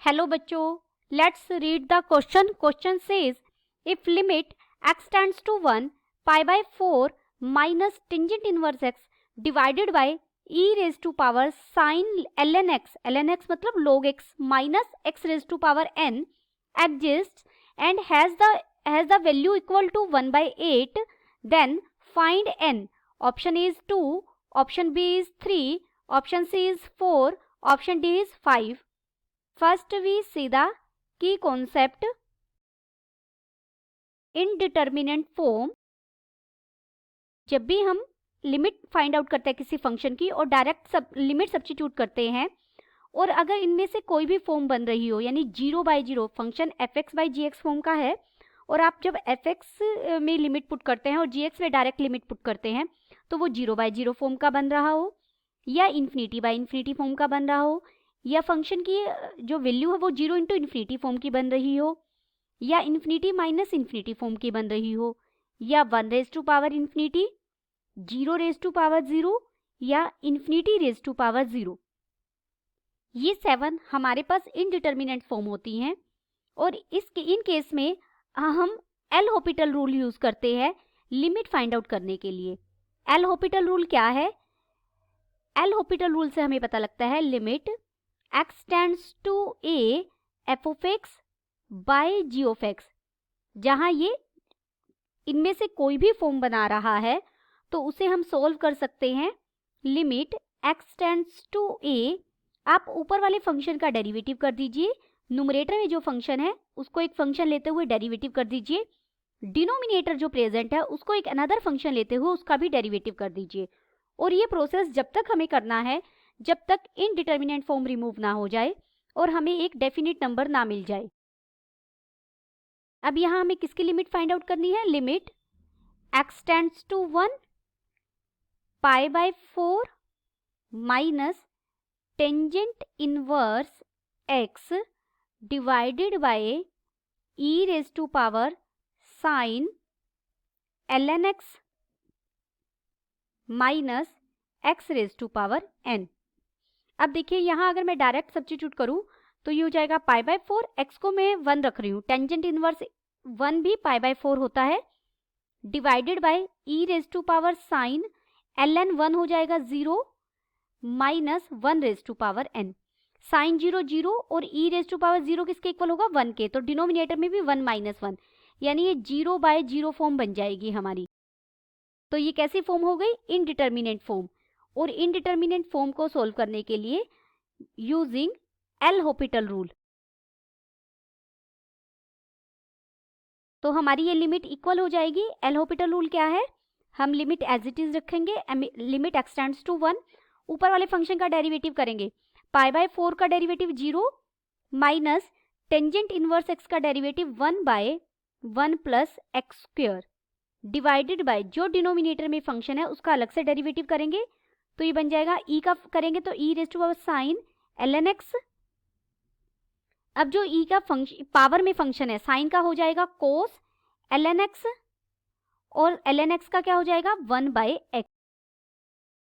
Hello बच्चों, let's read the question. Question says if limit x tends to 1 pi by 4 minus tangent inverse x divided by e raise to power sine ln x मतलब log x minus x raise to power n exists and has the value equal to 1 by 8, then find n. Option A is 2, option B is 3, option C is 4, option D is 5. First we see the key concept. Indeterminate form, जब भी हम limit find out करते हैं किसी function की और direct limit substitute करते हैं और अगर इनमें से कोई भी फॉर्म बन रही हो, यानी 0/0 function fx by g form का है और आप जब fx में लिमिट पुट करते हैं और gx में डायरेक्ट लिमिट पुट करते हैं तो वो 0/0 फॉर्म का बन रहा हो या इन्फिनिटी फॉर्म का बन रहा हो या फंक्शन की जो वैल्यू है वो 0 इंटू इन्फिनिटी फॉर्म की बन रही हो या इन्फिनिटी माइनस इन्फिनिटी फॉर्म की बन रही हो या 1 raise to power infinity, 0 raise to power 0 या इन्फिनिटी रेज टू पावर 0. ये 7 हमारे पास इनडिटर्मिनेंट फॉर्म होती हैं और इन केस में हम एल हॉपिटल रूल यूज करते हैं लिमिट फाइंड आउट करने के लिए. एल हॉपिटल रूल क्या है? एल हॉपिटल रूल से हमें पता लगता है limit x tends to a f of x by g of x. जहां ये इनमें से कोई भी फॉर्म बना रहा है तो उसे हम सोल्व कर सकते हैं limit x tends to a. आप ऊपर वाले फंक्शन का डेरिवेटिव कर दीजिए, न्यूमरेटर में जो फंक्शन है उसको एक फंक्शन लेते हुए डेरिवेटिव कर दीजिए, डिनोमिनेटर जो प्रेजेंट है उसको एक अनदर फंक्शन लेते हुए उसका भी डेरिवेटिव कर दीजिए. और ये प्रोसेस जब तक हमें करना है जब तक इनडिटर्मिनेंट फॉर्म रिमूव ना हो जाए और हमें एक डेफिनिट नंबर ना मिल जाए. अब यहां हमें किसकी लिमिट फाइंड आउट करनी है? Limit x tends to 1 pi by 4 minus tangent inverse x divided by e raise to power sine ln x minus x raise to power n. अब देखिए यहाँ अगर मैं डायरेक्ट सब्स्टिट्यूट करूँ तो ये हो जाएगा पाई बाय 4. x को मैं 1 रख रही हूँ, टेंजेंट इनवर्स 1 भी पाई बाय 4 होता है, divided by e raise to power sine ln 1 हो जाएगा 0 minus 1 raise to power n. Sine 0 0 और e रेज टू पावर 0 किसके इक्वल होगा? 1 के. तो डिनोमिनेटर में भी 1 माइनस 1, यानी ये 0/0 फॉर्म बन जाएगी हमारी. तो ये कैसी फॉर्म हो गई? Indeterminate form. और इनडिटर्मिनेंट फॉर्म को सोल्व करने के लिए यूजिंग एल हॉपिटल रूल तो हमारी ये लिमिट इक्वल हो जाएगी. एल हॉपिटल रूल क्या है? हम लिमिट एज इट इज रखेंगे, लिमिट x टेंड्स टू 1, ऊपर वाले फंक्शन का डेरिवेटिव करेंगे, पाई बाय 4 का derivative 0 minus tangent inverse x का derivative 1 by 1 plus x square divided by जो डिनोमिनेटर में फंक्शन है उसका अलग से डेरिवेटिव करेंगे तो ये बन जाएगा e का करेंगे तो e raise to power sine ln x. अब जो e का फंक्शन पावर में फंक्शन है साइन का हो जाएगा कोस ln x और ln x का क्या हो जाएगा? 1 by x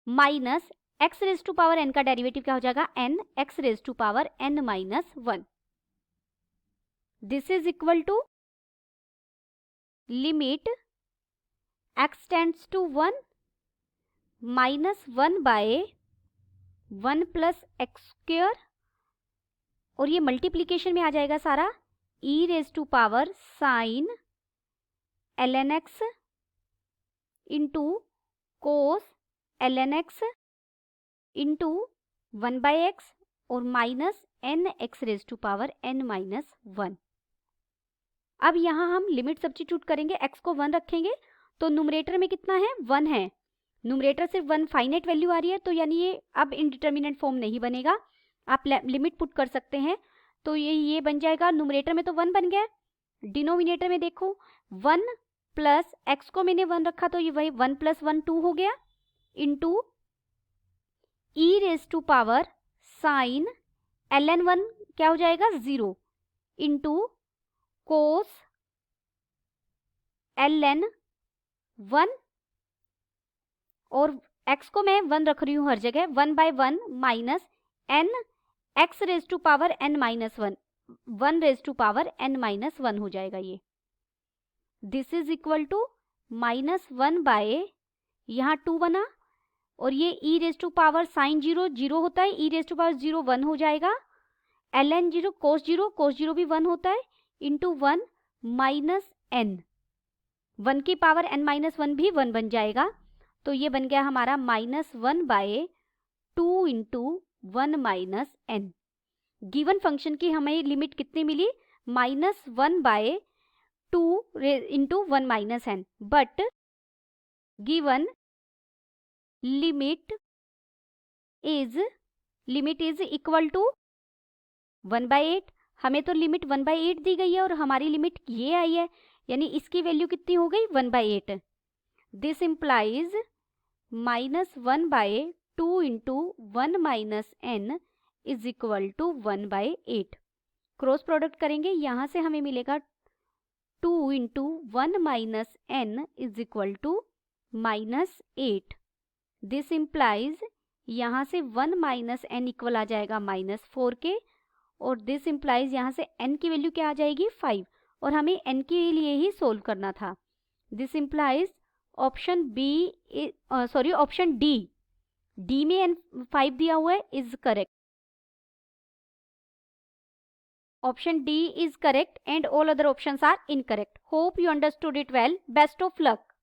minus x raise to power n का डेरिवेटिव क्या हो जाएगा? n x raise to power n minus 1. This is equal to limit x tends to 1 minus 1 by 1 plus x square और ये मल्टीप्लीकेशन में आ जाएगा सारा, e raise to power sine ln x into cos ln x into 1 by x और minus n x raise to power n minus 1. अब यहाँ हम लिमिट सब्स्टिट्यूट करेंगे, x को 1 रखेंगे तो न्यूमरेटर में कितना है? 1 है. न्यूमरेटर सिर्फ 1 फाइनाइट वैल्यू आ रही है तो यानी ये अब इनडिटर्मिनेंट फॉर्म नहीं बनेगा. आप लिमिट पुट कर सकते हैं तो ये बन जाएगा, न्यूमरेटर में तो 1 बन गया, डिनोमिनेटर में देखो 1 प्लस x को मैंने 1 रखा तो ये वही 1 प्लस 1 2 हो गया into e raise to power sine ln 1 क्या हो जाएगा? 0 इंटू कोस ln 1 और x को मैं 1 रख रही हूँ हर जगह, 1 by 1 minus n x raise to power n minus 1, 1 raise to power n minus 1 हो जाएगा ये। This is equal to -1 by, यहाँ 2 बना, और ये e raise to power sine 0 0 होता है, e रेज टू पावर 0 1 हो जाएगा, ln 0 cos 0 भी 1 होता है, इंटू 1 माइनस n, 1 की पावर n माइनस 1 भी 1 बन जाएगा। तो ये बन गया हमारा -1 by 2 into 1 minus n। Given function की हमें लिमिट कितनी मिली? -1 by 2 into 1 minus n, but given limit is equal to 1/8। हमें तो लिमिट 1/8 दी गई है और हमारी लिमिट ये आई है, यानी इसकी वैल्यू कितनी हो गई? 1/8। This implies -1 by 2 into 1 minus n is equal to 1/8। Cross product करेंगे, यहाँ से हमें मिलेगा 2 into 1 minus n is equal to -8। This implies यहाँ से 1 माइनस n इक्वल आ जाएगा -4 के, और दिस इम्प्लाइज यहाँ से n की वैल्यू क्या आ जाएगी? 5, और हमें n के लिए ही सोल्व करना था। This implies option B, sorry option D में n 5 दिया हुआ है, is correct. Option D is correct and all other options are incorrect. Hope you understood it well. Best of luck.